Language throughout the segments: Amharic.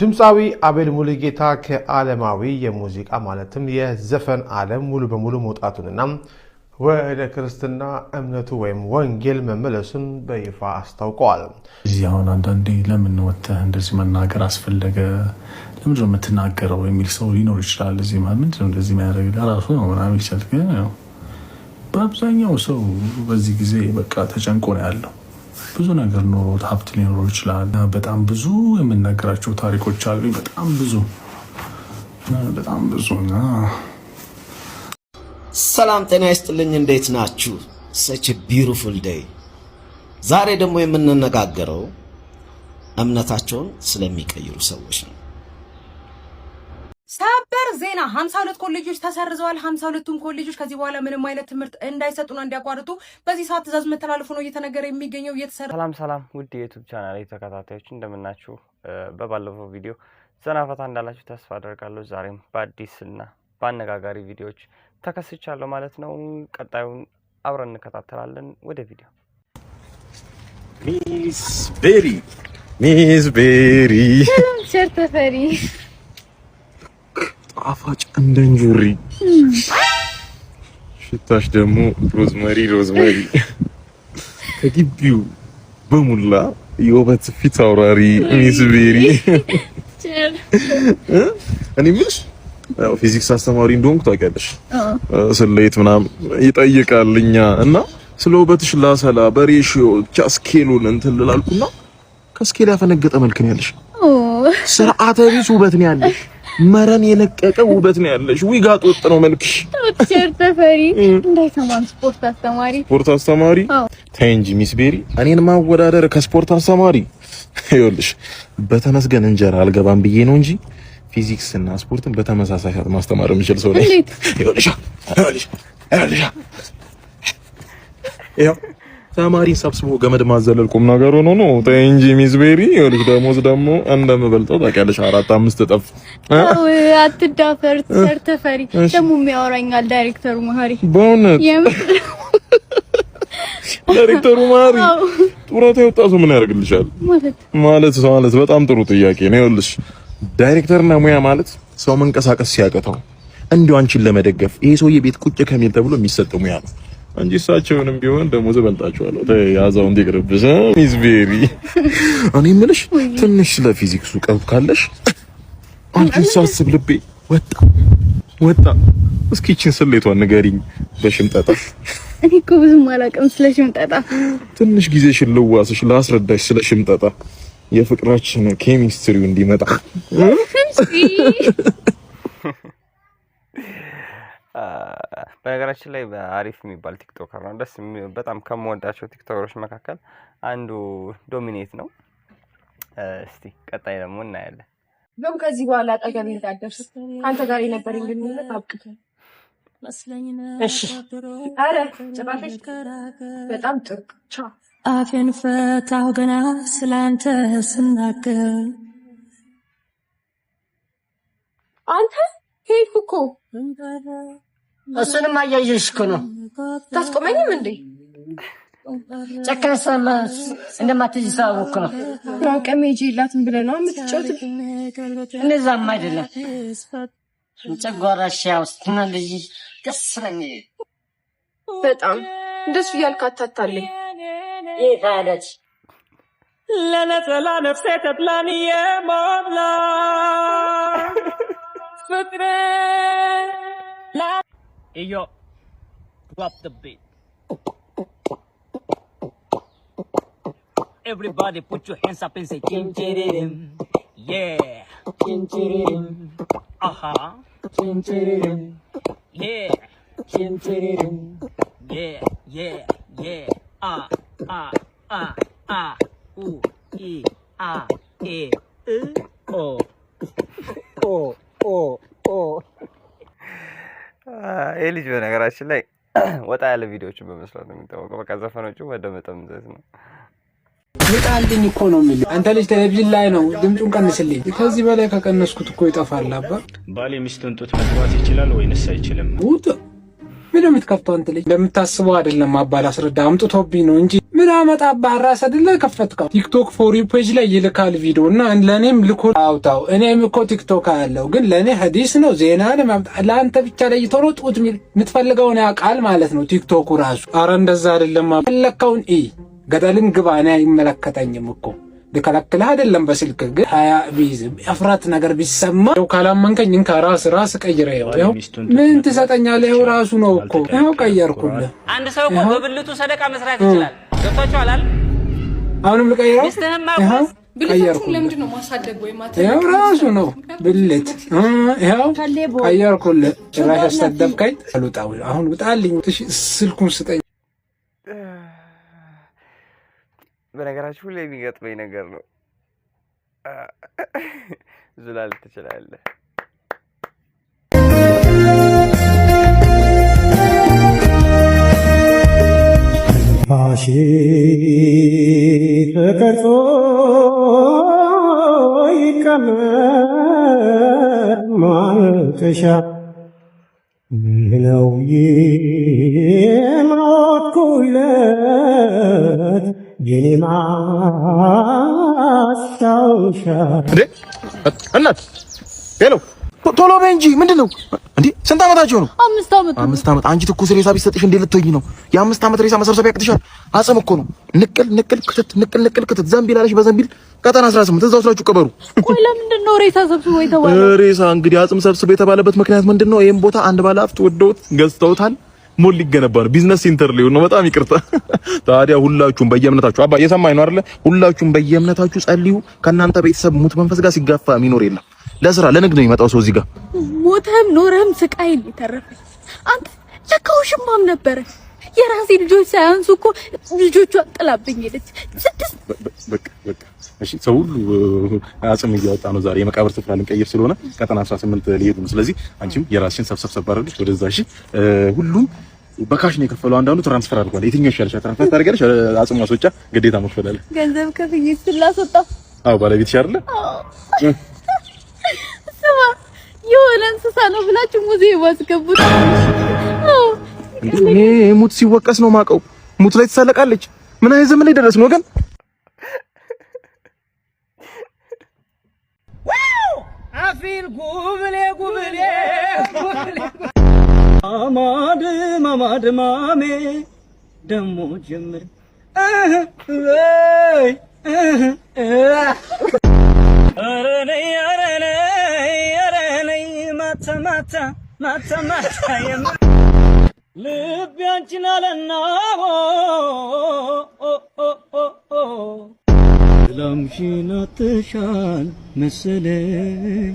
ድምጻዊ አቤል ሙሉጌታ ከዓለማዊ የሙዚቃ ማለትም የዘፈን ዓለም ሙሉ በሙሉ መውጣቱንና ወደ ክርስትና እምነቱ ወይም ወንጌል መመለሱን በይፋ አስታውቀዋል። እዚያውን አንዳንዴ ለምን ወጥተህ እንደዚህ መናገር አስፈለገ ለምን ነው የምትናገረው የሚል ሰው ሊኖር ይችላል። እዚህ ማለት ነው እንደዚህ የሚያደርግ ለራሱ ነው ምናምን ይችላል። ግን በአብዛኛው ሰው በዚህ ጊዜ በቃ ተጨንቆ ነው ያለው። ብዙ ነገር ኖሮት ሀብት ሊኖረው ይችላል። በጣም ብዙ የምናገራቸው ታሪኮች አሉ። በጣም ብዙና ሰላም ጤና ይስጥልኝ። እንዴት ናችሁ? such a beautiful day። ዛሬ ደግሞ የምንነጋገረው እምነታቸውን ስለሚቀይሩ ሰዎች ነው። ሰበር ዜና 52 ኮሌጆች ተሰርዘዋል። 52ቱም ኮሌጆች ከዚህ በኋላ ምንም አይነት ትምህርት እንዳይሰጡና እንዲያቋርጡ በዚህ ሰዓት ትዕዛዝ መተላለፉ ነው እየተነገረ የሚገኘው። ሰላም ውድ የዩቲዩብ ቻናል ተከታታዮች እንደምናችሁ። በባለፈው ቪዲዮ ዘናፈታ እንዳላችሁ ተስፋ አደርጋለሁ። ዛሬም በአዲስና በአነጋጋሪ ቪዲዮዎች ተከስቻለሁ ማለት ነው። ቀጣዩን አብረን እንከታተላለን። ወደ ቪዲዮ። ሚስ ቤሪ ሸርተፈሪ ጣፋጭ እንደ እንጆሪ ሽታሽ ደግሞ ሮዝመሪ ከግቢው በሙላ የውበት ፊት አውራሪ ሚስ ቤሪ። እኔ ምንሽ ፊዚክስ አስተማሪ እንደሆንኩ ታውቂያለሽ። ስሌት ምናምን ይጠይቃልኛ እና ስለ ውበትሽ ላሰላ በሬሽዮ ስኬሉን እንትን ልላልኩና ከስኬል ያፈነገጠ መልክ ነው ያለሽ። ስርዓተ ቢስ ውበት ነው ያለሽ። መረን የለቀቀ ውበት ነው ያለሽ። ዊጋጥ ወጥ ነው መልክሽ። ዶክተር ተፈሪ እንዳይሰማን ስፖርት አስተማሪ ተይ እንጂ ሚስ ቤሪ እኔን ማወዳደር ከስፖርት አስተማሪ ይኸውልሽ በተመስገን እንጀራ አልገባም ብዬ ነው እንጂ ፊዚክስ እና ስፖርትን በተመሳሳይ ሰዓት ማስተማር የምችል ሰው ነኝ። ይኸውልሽ ይኸው ተማሪን ሰብስቦ ገመድ ማዘለል ቁም ነገር ሆኖ ነው። ተይ እንጂ ሚስ ቤሪ ይኸውልሽ ደሞዝ ደግሞ እንደምበልጠው ታውቂያለሽ 4-5 እጥፍ። አትዳፈር ተፈሪ ደግሞ የሚያወራኛል ዳይሬክተሩ መሀሪ። በእውነት ዳይሬክተሩ መሀሪ ጡረታ የወጣ ሰው ምን ያደርግልሻል? ማለት በጣም ጥሩ ጥያቄ ነው። ይኸውልሽ ዳይሬክተርና ሙያ ማለት ሰው መንቀሳቀስ ሲያቀተው እንዲሁ አንቺን ለመደገፍ ይሄ ሰውዬ ቤት ቁጭ ከሚል ተብሎ የሚሰጥ ሙያ ነው እንጂ እሳቸውንም ቢሆን ደሞዝ በልጣቸዋለሁ። ያዛው እንዲቀርብሽ ሚስ ቤሪ። እኔ የምልሽ ትንሽ ስለ ፊዚክሱ ቀብ ካለሽ አንቺን ሳስብ ልቤ ወጣ። እስኪ እቺን ስሌቷን ንገሪኝ በሽምጠጣ። እኔ እኮ ብዙም አላውቅም ስለ ሽምጠጣ። ትንሽ ጊዜሽን ልዋስሽ ላስረዳሽ ስለ ሽምጠጣ የፍቅራችን ኬሚስትሪው እንዲመጣ። በነገራችን ላይ አሪፍ የሚባል ቲክቶከር ነው። በጣም ከመወዳቸው ቲክቶከሮች መካከል አንዱ ዶሚኔት ነው። እስቲ ቀጣይ ደግሞ እናያለን። ግን ከዚህ በኋላ አጠገብ እንዳደርስ አንተ ጋር የነበረኝ ግንኙነት አብቅቷል። እሺ አረ ጭራሽ በጣም ጥሩ ቻው። አፌን ፈታሁ ገና ስላንተ ስናገር አንተ ሄድኩ እኮ እሱንም አያየሽ እኮ ነው። ታስቆመኝም እንዴ? ጨከነስ እንደማትይዝ ሳውቅ ነው። አውቀም ሄጄላትም ብለህ ነው የምትጫወት? እንደዛም አይደለም። ጨጓራሽ ውስጥ ነው ልጅ ደስ ስለሚል በጣም እንደሱ እያልክ አታታለኝ። ይፋለች ለነጠላ ነፍሴ ተብላን የሞላ ፍቅሬ Yo, drop the beat. Everybody put your hands up and say chim chiririm. Yeah. Chim chiririm. Aha. Chim chiririm. Yeah. Chim chiririm. Yeah. Ah. Ooh. E. Ah. E. Oh. ይሄ ልጅ በነገራችን ላይ ወጣ ያለ ቪዲዮዎችን በመስራት ነው የሚታወቀው። በቃ ዘፈኖቹ መደመጥም ዘዝ ነው። ይጣልኝ እኮ ነው የሚለው። አንተ ልጅ ቴሌቪዥን ላይ ነው፣ ድምፁን ቀንስልኝ። ከዚህ በላይ ከቀነስኩት እኮ ይጠፋል። አባ ባል የሚስቱን ጡት መግባት ይችላል ወይንስ አይችልም? ምን የምትከፍተው አንተ ልጅ? እንደምታስበው አይደለም። አባል አስረዳ። አምጥቶብኝ ነው እንጂ ምን አመጣብህ? ራስ አይደለ ከፈትከው? ቲክቶክ ፎር ዩ ፔጅ ላይ ይልካል ቪዲዮ እና ለኔም ልኮ አውጣው። እኔም እኮ ቲክቶክ አለው ግን ለኔ ሐዲስ ነው ዜና ነው ለአንተ ብቻ ለይቶ ነው ጡት የምትፈልገውን ያውቃል ማለት ነው ቲክቶኩ ራሱ። አረ እንደዛ አይደለም ፈለከውን ገደልን ግባ እኔ አይመለከተኝም እኮ ልከለክልህ አይደለም በስልክ ግን ሀያ ቢዝ አፍራት ነገር ቢሰማ ካላመንከኝ እንካ ራስ ቀይረው ይኸው ምን ትሰጠኛለህ? ይኸው ራሱ ነው እኮ ይኸው ቀየርኩልህ። አንድ ሰው እኮ በብልቱ ሰደቃ መስራት ይችላል። ገብታችኋል አይደል? አሁንም ልቀይረው ይኸው ብልቱን ለምንድን ነው ማሳደግ ወይ ማታ? ይኸው ራሱ ነው ብልት ይኸው ቀየርኩልህ። ጭራሽ አስተደብከኝ። አልወጣው አሁን ውጣልኝ። ስልኩን ስጠኝ። በነገራችሁ ላይ የሚገጥመኝ ነገር ነው። ዝላል ትችላለህ። ፋሺ ተቀርጾ ይቀመጥ ማልቀሻ ነው የሞትኩለት የኔ ማስታወሻ። እናት ሄሎ ቶሎ በይ እንጂ ምንድነው እንዴ? ስንት ዓመታችሁ ነው? 5 ዓመት። አንቺ ትኩስ ሬሳ ቢሰጥሽ እንዴ ልትወኝ ነው? የ5 ዓመት ሬሳ መሰብሰብ ያቅትሻል? አጽም እኮ ነው። ንቅል ክትት ዘንቢል አለሽ በዘንቢል ቀጠና 18 እዛው ስራችሁ ቀበሩ። ቆይ ለምንድን ነው ሬሳ ሰብስቦ የተባለው? ሬሳ እንግዲህ አጽም ሰብስቦ የተባለበት ምክንያት ምንድነው? ይሄን ቦታ አንድ ባለሀብት ወደውት ገዝተውታል። ሞል ሊገነባ ነው። ቢዝነስ ሴንተር ሊሆን ነው። በጣም ይቅርታ። ታዲያ ሁላችሁም በየእምነታችሁ አባ እየሰማኝ ነው አይደለ? ሁላችሁም በየእምነታችሁ ጸልዩ። ከእናንተ ቤተሰብ ሙት መንፈስ ጋር ሲጋፋ የሚኖር የለም። ለስራ ለንግድ ነው የሚመጣው ሰው እዚህ ጋር። ሞተም ኖረም ስቃይ ሊተረፈኝ አንተ ለካው ሽማም ነበረ። የራሴ ልጆች ሳያንሱ እኮ ልጆቿ ጥላብኝ ሄደች። በቃ እሺ፣ ሰው ሁሉ አጽም እያወጣ ነው። ዛሬ የመቃብር ስፍራ ልንቀይር ስለሆነ ቀጠና 18 ሊሄዱ ነው። ስለዚህ አንቺም የራስሽን ሰብሰብ አድርገሽ ወደዛ። እሺ፣ በካሽ ነው የከፈለው። አንዳንዱ ትራንስፈር አድርጓል። የትኛው ይሻልሻል? ትራንስፈር ታደርጊያለሽ? አጽም ማስወጫ ግዴታ መክፈል አለ። ገንዘብ ከፍዬ ስላስወጣ። አዎ፣ ባለቤትሽ አይደለ? ስማ፣ የሆነ እንስሳ ነው ብላችሁ ሙዚየም አስገቡት። እኔ ሙት ሲወቀስ ነው ማቀው። ሙት ላይ ትሳለቃለች። ምን አይነት ዘመን ላይ ደረስን ወገን? አፊል ጉብሌ ማማድ ማሜ ደሞ ጀምር ማታ ልቤ አንቺን አለና ሰላምሽን አጥሻል መሰለኝ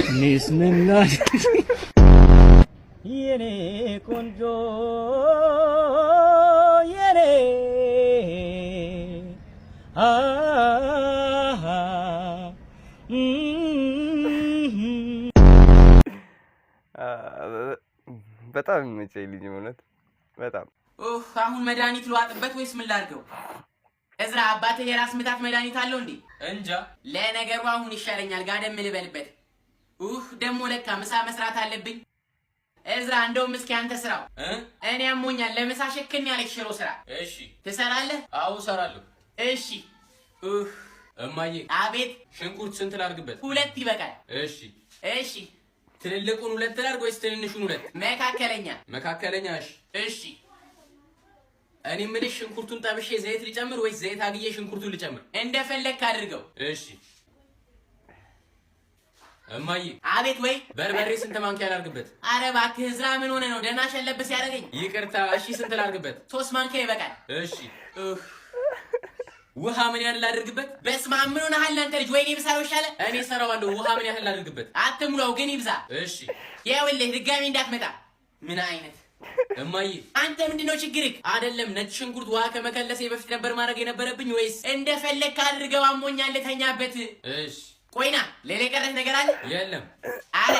እኔስ ምን ላድርግ የኔ ቆንጆ የኔ በጣም የሚመቸኝ ልጅ ማለት በጣም አሁን መድኃኒት ልዋጥበት ወይስ ምን ላድርገው? እዝራ አባትህ የራስ ምታት መድኃኒት አለው እንዴ? እንጃ። ለነገሩ አሁን ይሻለኛል፣ ጋደም ልበልበት። ደግሞ ለካ ምሳ መስራት አለብኝ። እዝራ እንደውም እስኪ አንተ ስራው። እኔ አሞኛል፣ ለምሳ ሸክን ያለች ሽሮ ስራ። እሺ። ትሰራለህ? አዎ እሰራለሁ። እሺ። እማዬ። አቤት። ሽንኩርት ስንት ላድርግበት? 2 ይበቃል። እሺ። እሺ። ትልልቁን 2 ላድርግ ወይስ ትንንሹን 2? መካከለኛ። እሺ። እኔ የምልሽ ሽንኩርቱን ጠብሼ ዘይት ልጨምር ወይስ ዘይት አግዬ ሽንኩርቱን ልጨምር? እንደፈለግክ አድርገው። እሺ። እማዬ። አቤት። ወይ በርበሬ ስንት ማንኪያ ላድርግበት? አረ እባክህ እዝራ ምን ሆነ ነው? ደህና ሸለብስ ያደረገኝ። ይቅርታ። እሺ ስንት ላድርግበት? 3 ማንኪያ ይበቃል። እሺ። ውሃ ምን ያህል ላድርግበት? በስመ አብ ምን ሆነሃል አንተ ልጅ? ወይኔ ብሳለው ይሻለ። እኔ ሰራዋለሁ። ውሃ ምን ያህል ላድርግበት? አትሙላው ግን ይብዛ። እሺ። ይኸውልህ ድጋሚ እንዳትመጣ። ምን አይነት እማዬ፣ አንተ ምንድነው ችግርህ? አይደለም ነጭ ሽንኩርት ውሃ ከመከለሴ በፊት ነበር ማድረግ የነበረብኝ ወይስ እንደፈለግክ አድርገው? አሞኛል ልተኛበት። እሺ። ቆይና ሌላ የቀረህ ነገር አለ? የለም። አረ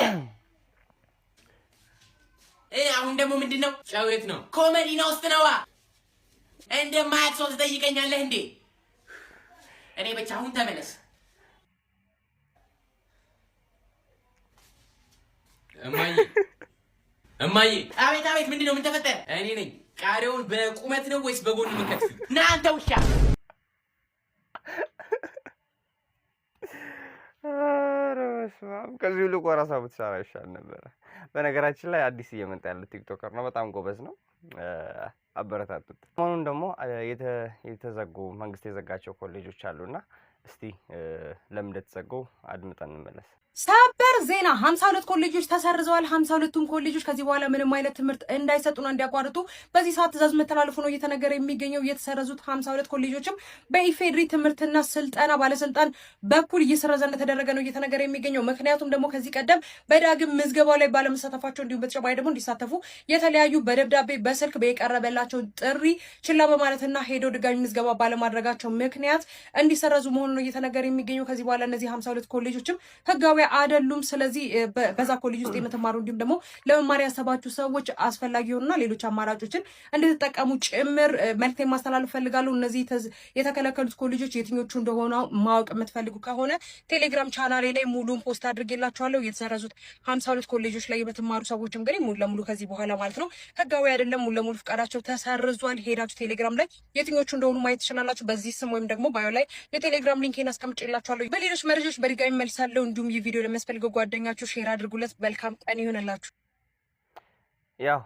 አሁን ደግሞ ምንድነው? ጨው የት ነው? ኮመዲና ውስጥ ነዋ። እንደማያውቅ ሰው ትጠይቀኛለህ እንዴ? እኔ ብቻ አሁን ተመለስ። እማዬ። አቤት። ምንድነው? ምን ተፈጠረ? እኔ ነኝ ቃሪያውን በቁመት ነው ወይስ በጎን ምከት? ና አንተ ውሻ። ከዚህ ሁሉ ቆራሳ ብትሰራ ይሻል ነበር። በነገራችን ላይ አዲስ እየመጣ ያለ ቲክቶከር ነው። በጣም ጎበዝ ነው። አበረታቱት። አሁን ደግሞ የተዘጉ መንግስት የዘጋቸው ኮሌጆች አሉና እስቲ ለምን እንደተዘጉ አድምጠን እንመለስ። ሰበር ዜና 52 ኮሌጆች ተሰርዘዋል። 52ቱም ኮሌጆች ከዚህ በኋላ ምንም አይነት ትምህርት እንዳይሰጡና እንዲያቋርጡ በዚህ ሰዓት ትዕዛዝ መተላለፉ ነው እየተነገረ የሚገኘው። የተሰረዙት 52 ኮሌጆችም በኢፌድሪ ትምህርትና ስልጠና ባለስልጣን በኩል እየሰረዘ እንደተደረገ ነው እየተነገረ የሚገኘው። ምክንያቱም ደግሞ ከዚህ ቀደም በዳግም ምዝገባው ላይ ባለመሳተፋቸው እንዲሁም በተጨማሪ ደግሞ እንዲሳተፉ የተለያዩ በደብዳቤ በስልክ በየቀረበላቸው ጥሪ ችላ በማለትና ሄደው ድጋሚ ምዝገባ ባለማድረጋቸው ምክንያት እንዲሰረዙ መሆኑ ነው እየተነገረ የሚገኘው። ከዚህ በኋላ እነዚህ 52 ኮሌጆችም ህጋዊ አይደሉም። ስለዚህ በዛ ኮሌጅ ውስጥ የምትማሩ እንዲሁም ደግሞ ለመማር ያሰባችሁ ሰዎች አስፈላጊ ሆኑና ሌሎች አማራጮችን እንድትጠቀሙ ጭምር መልእክት ማስተላለፍ ፈልጋለሁ። እነዚህ የተከለከሉት ኮሌጆች የትኞቹ እንደሆኑ ማወቅ የምትፈልጉ ከሆነ ቴሌግራም ቻናሌ ላይ ሙሉን ፖስት አድርጌላችኋለሁ። የተሰረዙት 52 ኮሌጆች ላይ የምትማሩ ሰዎች እንግዲህ ሙሉ ለሙሉ ከዚህ በኋላ ማለት ነው ህጋዊ አይደለም፣ ሙሉ ለሙሉ ፍቃዳቸው ተሰርዟል። ሄዳችሁ ቴሌግራም ላይ የትኞቹ እንደሆኑ ማየት ትችላላችሁ። በዚህ ስም ወይም ደግሞ ባዮ ላይ የቴሌግራም ሊንኬን አስቀምጬላችኋለሁ። በሌሎች መረጃዎች በድጋሚ መልሳለሁ። እንዲሁም ይህ ቪዲዮ ለሚያስፈልገው ጓደኛችሁ ሼር አድርጉለት። መልካም ቀን ይሁንላችሁ። ያው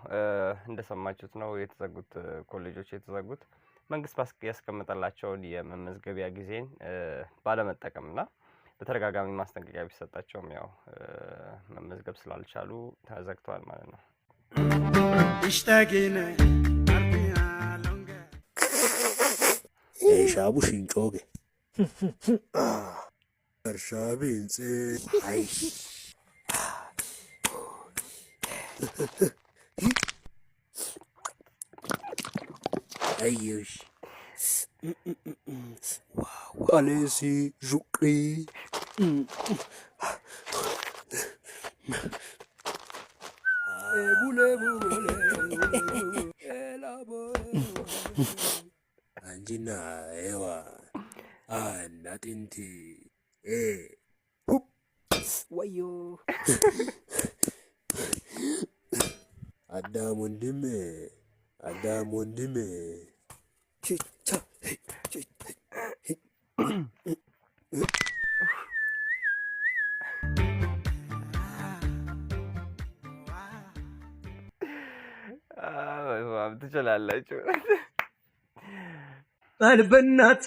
እንደሰማችሁት ነው የተዘጉት ኮሌጆች የተዘጉት መንግስት ያስቀመጠላቸውን የመመዝገቢያ ጊዜን ባለመጠቀምና በተደጋጋሚ ማስጠንቀቂያ ቢሰጣቸውም ያው መመዝገብ ስላልቻሉ ተዘግተዋል ማለት ነው። ኢሽታጌነ ሻቡ ሽንጮጌ እርሻቤንጽ አይ አዩሽ ዋው አሌሲ ዡቅሪ አንጂና ኤዋ አናጢንቲ ወዮ አዳም ወንድም ትችላላችሁ። አልበናት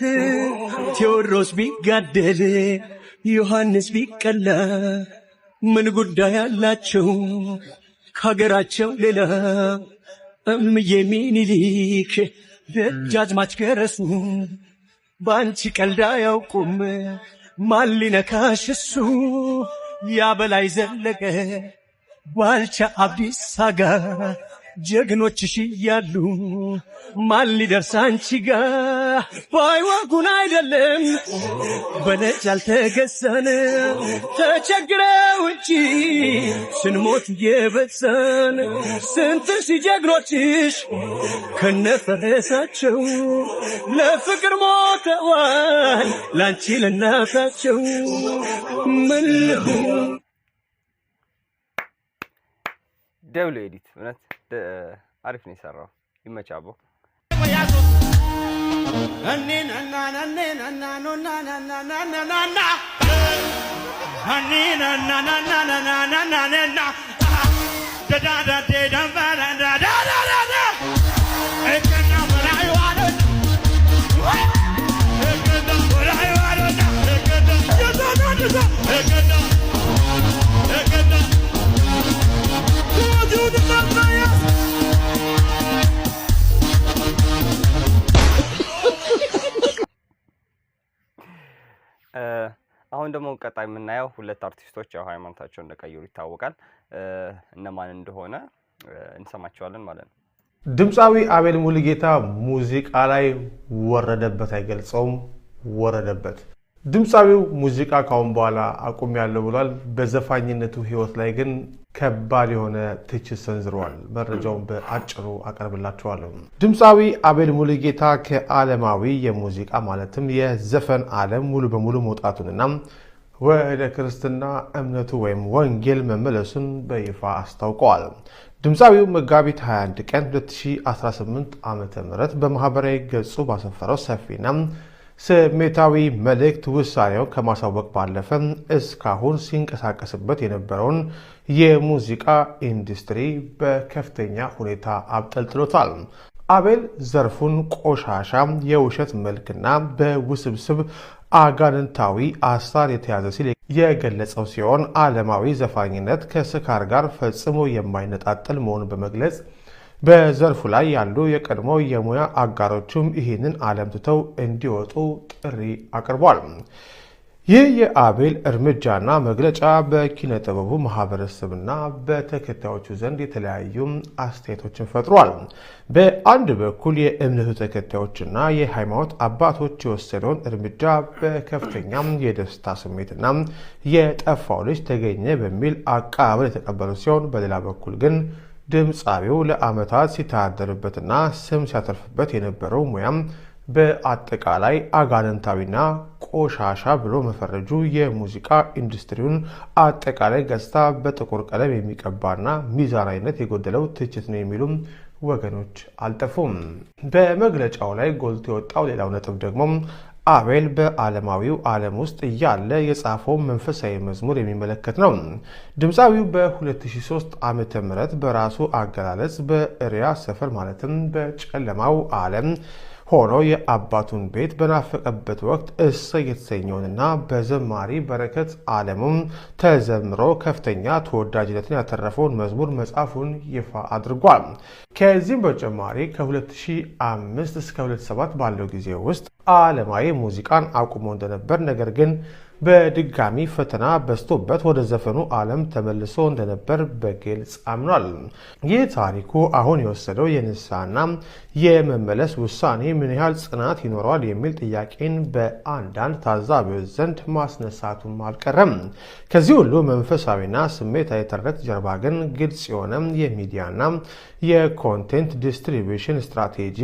ቴዎድሮስ ቢጋደል ዮሐንስ ቢቀላ ምን ጉዳይ አላቸው ከሀገራቸው ሌላ? እምዬ ሚኒሊክ ደጃዝማች ገረሱ በአንቺ ቀልድ አያውቁም ማን ሊነካሽ እሱ? ያበላይ ዘለቀ ባልቻ አብዲሳ ጋር ጀግኖችሽ እያሉ ማን ሊደርስ አንቺ ጋር? ባይወጉን አይደለም በነጭ ያልተገዛን ተቸግረው እንጂ ስንሞት እየበዛን ስንት ጀግኖችሽ ከነፈረሳቸው ለፍቅር ሞተዋል ላንቺ ለናታቸው ምን ደብሎ ኤዲት እውነት አሪፍ ነው የሰራው። ይመቻቦ አሁን ደግሞ ቀጣይ የምናየው ሁለት አርቲስቶች ያው ሃይማኖታቸውን እንደቀየሩ ይታወቃል። እነማን እንደሆነ እንሰማቸዋለን ማለት ነው። ድምፃዊ አቤል ሙሉጌታ ሙዚቃ ላይ ወረደበት አይገልጸውም፣ ወረደበት። ድምፃዊው ሙዚቃ ካሁን በኋላ አቁሜያለሁ ብሏል። በዘፋኝነቱ ህይወት ላይ ግን ከባድ የሆነ ትችት ሰንዝሯል። መረጃውን በአጭሩ አቀርብላችኋለሁ። ድምፃዊ አቤል ሙሉጌታ ከዓለማዊ የሙዚቃ ማለትም የዘፈን ዓለም ሙሉ በሙሉ መውጣቱንና ወደ ክርስትና እምነቱ ወይም ወንጌል መመለሱን በይፋ አስታውቀዋል። ድምፃዊው መጋቢት 21 ቀን 2018 ዓመተ ምህረት በማህበራዊ ገጹ ባሰፈረው ሰፊና ስሜታዊ መልእክት ውሳኔውን ከማሳወቅ ባለፈ እስካሁን ሲንቀሳቀስበት የነበረውን የሙዚቃ ኢንዱስትሪ በከፍተኛ ሁኔታ አብጠልጥሎታል። አቤል ዘርፉን ቆሻሻ የውሸት መልክና በውስብስብ አጋንንታዊ አሳር የተያዘ ሲል የገለጸው ሲሆን ዓለማዊ ዘፋኝነት ከስካር ጋር ፈጽሞ የማይነጣጠል መሆኑን በመግለጽ በዘርፉ ላይ ያሉ የቀድሞ የሙያ አጋሮቹም ይህንን ዓለም ትተው እንዲወጡ ጥሪ አቅርቧል። ይህ የአቤል እርምጃና መግለጫ በኪነ ጥበቡ ማህበረሰብና በተከታዮቹ ዘንድ የተለያዩ አስተያየቶችን ፈጥሯል። በአንድ በኩል የእምነቱ ተከታዮችና የሃይማኖት አባቶች የወሰደውን እርምጃ በከፍተኛ የደስታ ስሜትና የጠፋው ልጅ ተገኘ በሚል አቀባበል የተቀበሉ ሲሆን፣ በሌላ በኩል ግን ድምፃዊው ለዓመታት ሲተዳደርበትና ስም ሲያተርፍበት የነበረው ሙያም በአጠቃላይ አጋንንታዊና ቆሻሻ ብሎ መፈረጁ የሙዚቃ ኢንዱስትሪውን አጠቃላይ ገጽታ በጥቁር ቀለም የሚቀባና ሚዛናዊነት የጎደለው ትችት ነው የሚሉም ወገኖች አልጠፉም። በመግለጫው ላይ ጎልቶ የወጣው ሌላው ነጥብ ደግሞ አቤል በዓለማዊው ዓለም ውስጥ እያለ የጻፈው መንፈሳዊ መዝሙር የሚመለከት ነው። ድምፃዊው በ2003 ዓመተ ምህረት በራሱ አገላለጽ በእሪያ ሰፈር ማለትም በጨለማው ዓለም ሆኖ የአባቱን ቤት በናፈቀበት ወቅት እሰይ የተሰኘውንና በዘማሪ በረከት ዓለሙም ተዘምሮ ከፍተኛ ተወዳጅነትን ያተረፈውን መዝሙር መጻፉን ይፋ አድርጓል። ከዚህም በተጨማሪ ከ2005 እስከ 2007 ባለው ጊዜ ውስጥ ዓለማዊ ሙዚቃን አቁሞ እንደነበር ነገር ግን በድጋሚ ፈተና በስቶበት ወደ ዘፈኑ ዓለም ተመልሶ እንደነበር በግልጽ አምኗል። ይህ ታሪኩ አሁን የወሰደው የንስሐና የመመለስ ውሳኔ ምን ያህል ጽናት ይኖረዋል የሚል ጥያቄን በአንዳንድ ታዛቢዎች ዘንድ ማስነሳቱም አልቀረም። ከዚህ ሁሉ መንፈሳዊና ስሜታዊ ትርክት ጀርባ ግን ግልጽ የሆነ የሚዲያና የኮንቴንት ዲስትሪቢዩሽን ስትራቴጂ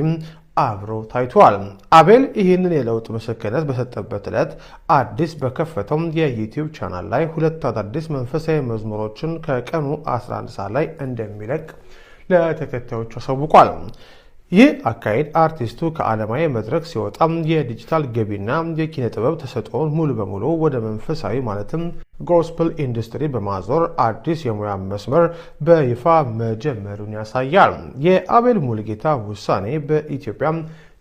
አብሮ ታይቷል። አቤል ይህንን የለውጥ ምስክርነት በሰጠበት ዕለት አዲስ በከፈተው የዩቲዩብ ቻናል ላይ 2 አዳዲስ መንፈሳዊ መዝሙሮችን ከቀኑ 11 ሰዓት ላይ እንደሚለቅ ለተከታዮቹ አሳውቋል። ይህ አካሄድ አርቲስቱ ከዓለማዊ መድረክ ሲወጣ የዲጂታል ገቢና የኪነ ጥበብ ተሰጥኦውን ሙሉ በሙሉ ወደ መንፈሳዊ ማለትም ጎስፕል ኢንዱስትሪ በማዞር አዲስ የሙያ መስመር በይፋ መጀመሩን ያሳያል። የአቤል ሙሉጌታ ውሳኔ በኢትዮጵያ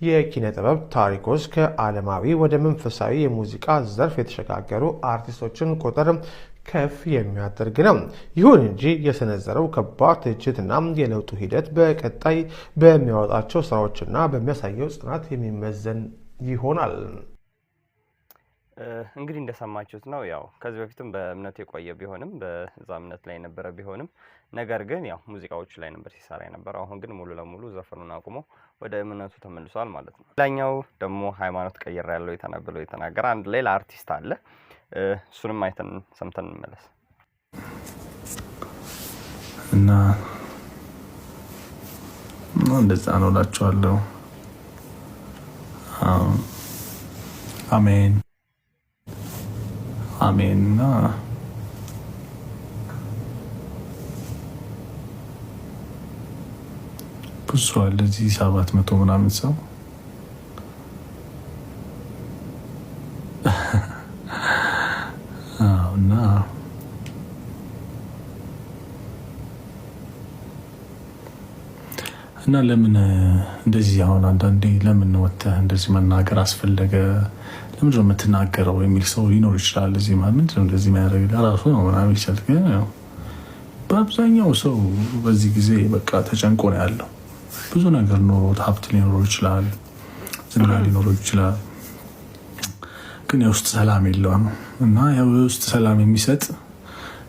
የኪነ ጥበብ ታሪክ ውስጥ ከዓለማዊ ወደ መንፈሳዊ የሙዚቃ ዘርፍ የተሸጋገሩ አርቲስቶችን ቁጥር ከፍ የሚያደርግ ነው። ይሁን እንጂ የሰነዘረው ከባድ ትችትና የለውጡ ሂደት በቀጣይ በሚያወጣቸው ስራዎችና በሚያሳየው ጽናት የሚመዘን ይሆናል። እንግዲህ እንደሰማችሁት ነው። ያው ከዚህ በፊትም በእምነቱ የቆየ ቢሆንም በዛ እምነት ላይ የነበረ ቢሆንም ነገር ግን ያው ሙዚቃዎቹ ላይ ነበር ሲሰራ የነበረው። አሁን ግን ሙሉ ለሙሉ ዘፈኑን አቁሞ ወደ እምነቱ ተመልሷል ማለት ነው። ሌላኛው ደግሞ ሃይማኖት ቀይር ያለው የተናበለው የተናገረ አንድ ሌላ አርቲስት አለ። እሱንም አይተን ሰምተን እንመለስ እና እንደዛ ነው እላችኋለሁ። አሜን አሜን። እና ብዙ አለ እዚህ 700 ምናምን ሰው እና ለምን እንደዚህ አሁን አንዳንዴ ለምን ወጥተህ እንደዚህ መናገር አስፈለገ? ለምን ነው የምትናገረው የሚል ሰው ሊኖር ይችላል። እዚህ ማለት ነው እንደዚህ የሚያደርግ ለራሱ ነው ምናምን ይችላል። ግን ያው በአብዛኛው ሰው በዚህ ጊዜ በቃ ተጨንቆ ነው ያለው። ብዙ ነገር ኖሮት ሀብት ሊኖረው ይችላል፣ ዝና ሊኖረው ይችላል፣ ግን የውስጥ ሰላም የለውም። እና ያው የውስጥ ሰላም የሚሰጥ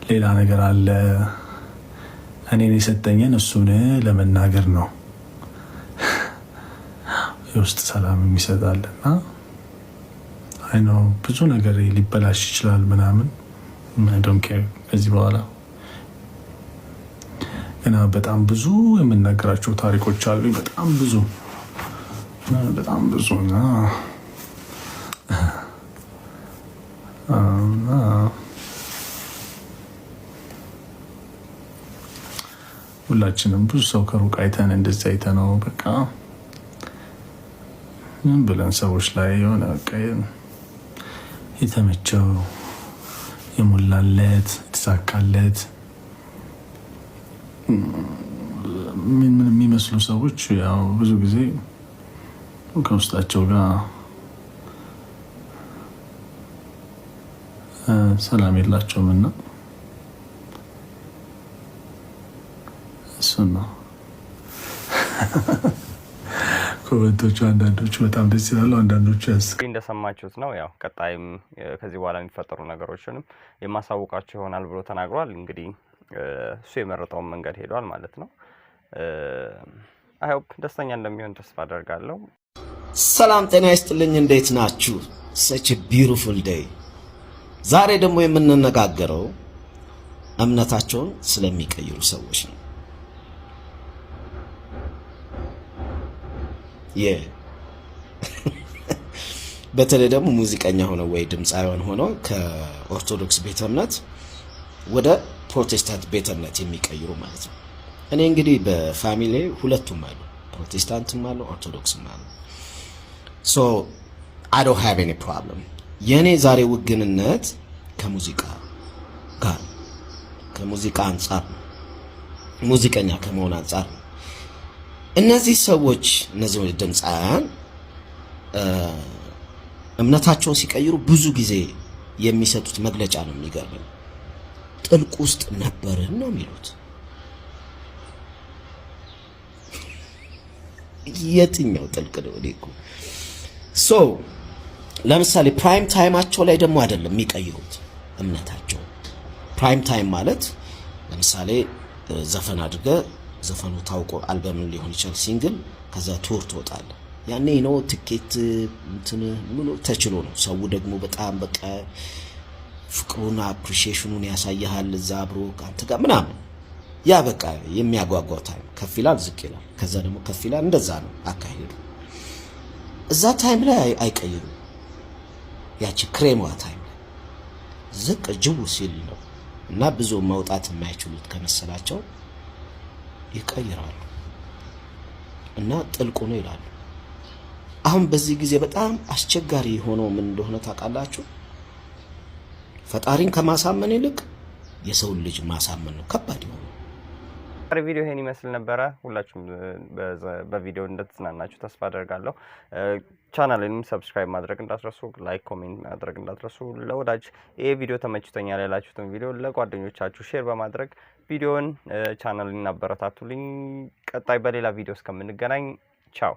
ሌላ ነገር አለ። እኔን የሰጠኝን እሱን ለመናገር ነው የውስጥ ሰላም የሚሰጣልና አይ ነው ብዙ ነገር ሊበላሽ ይችላል ምናምን I don't care። ከዚህ በኋላ ገና በጣም ብዙ የምናገራቸው ታሪኮች አሉ። በጣም ብዙ ሁላችንም ብዙ ሰው ከሩቅ አይተን እንደዛ አይተነው በቃ ምን ብለን ሰዎች ላይ የሆነ በቃ የተመቸው የሞላለት የተሳካለት ምን የሚመስሉ ሰዎች ያው ብዙ ጊዜ ከውስጣቸው ጋር ሰላም የላቸውምና እሱ ነው። ኮሜንቶቹ አንዳንዶቹ በጣም ደስ ይላሉ፣ አንዳንዶቹ እንደሰማችሁት ነው። ያው ቀጣይም ከዚህ በኋላ የሚፈጠሩ ነገሮችንም የማሳውቃቸው ይሆናል ብሎ ተናግሯል። እንግዲህ እሱ የመረጠውን መንገድ ሄዷል ማለት ነው። አይ ሆፕ ደስተኛ እንደሚሆን ተስፋ አደርጋለሁ። ሰላም ጤና ይስጥልኝ፣ እንዴት ናችሁ? such a beautiful day። ዛሬ ደግሞ የምንነጋገረው እምነታቸውን ስለሚቀይሩ ሰዎች ነው። በተለይ ደግሞ ሙዚቀኛ ሆነው ወይ ድምፃውያን ሆነው ከኦርቶዶክስ ቤተ እምነት ወደ ፕሮቴስታንት ቤተ እምነት የሚቀይሩ ማለት ነው። እኔ እንግዲህ በፋሚሊ ሁለቱም አሉ፣ ፕሮቴስታንትም አሉ ኦርቶዶክስም አሉ። so I don't have any problem። የኔ ዛሬ ውግንነት ከሙዚቃ ጋር ከሙዚቃ አንፃር ነው፣ ሙዚቀኛ ከመሆን አንፃር ነው። እነዚህ ሰዎች እነዚህ ድምፃውያን እምነታቸውን ሲቀይሩ ብዙ ጊዜ የሚሰጡት መግለጫ ነው የሚገርመኝ። ጥልቅ ውስጥ ነበርን ነው የሚሉት። የትኛው ጥልቅ ነው? እኮ ሶ ለምሳሌ ፕራይም ታይማቸው ላይ ደግሞ አይደለም የሚቀይሩት እምነታቸው። ፕራይም ታይም ማለት ለምሳሌ ዘፈን አድርገ ዘፈኑ ታውቆ አልበም ሊሆን ይችላል ሲንግል፣ ከዛ ቱር ትወጣለህ። ያኔ ነው ትኬት እንትን ሙሉ ተችሎ ነው። ሰው ደግሞ በጣም በቃ ፍቅሩን አፕሪሺዬሽኑን ያሳያል እዛ አብሮ አንተ ጋር ምናምን። ያ በቃ የሚያጓጓው ታይም ከፍ ይላል ዝቅ ይላል፣ ከዛ ደግሞ ከፍ ይላል። እንደዛ ነው አካሄዱ። እዛ ታይም ላይ አይቀይሩ። ያቺ ክሬሟ ታይም ላይ ዝቅ ጅው ሲል ነው እና ብዙ መውጣት የማይችሉት ከመሰላቸው ይቀይራሉ እና ጥልቁ ነው ይላሉ። አሁን በዚህ ጊዜ በጣም አስቸጋሪ ሆኖ ምን እንደሆነ ታውቃላችሁ? ፈጣሪን ከማሳመን ይልቅ የሰው ልጅ ማሳመን ነው ከባድ ነው። ቪዲዮ ይሄን ይመስል ነበረ። ሁላችሁም በቪዲዮ እንደተዝናናችሁ ተስፋ አደርጋለሁ። ቻናሌንም ሰብስክራይብ ማድረግ እንዳትረሱ፣ ላይክ ኮሜንት ማድረግ እንዳትረሱ። ለወዳጅ ይሄ ቪዲዮ ተመችቶኛል ያላችሁትን ቪዲዮ ለጓደኞቻችሁ ሼር በማድረግ ቪዲዮን ቻናሌን አበረታቱልኝ። ቀጣይ በሌላ ቪዲዮ እስከምንገናኝ ቻው።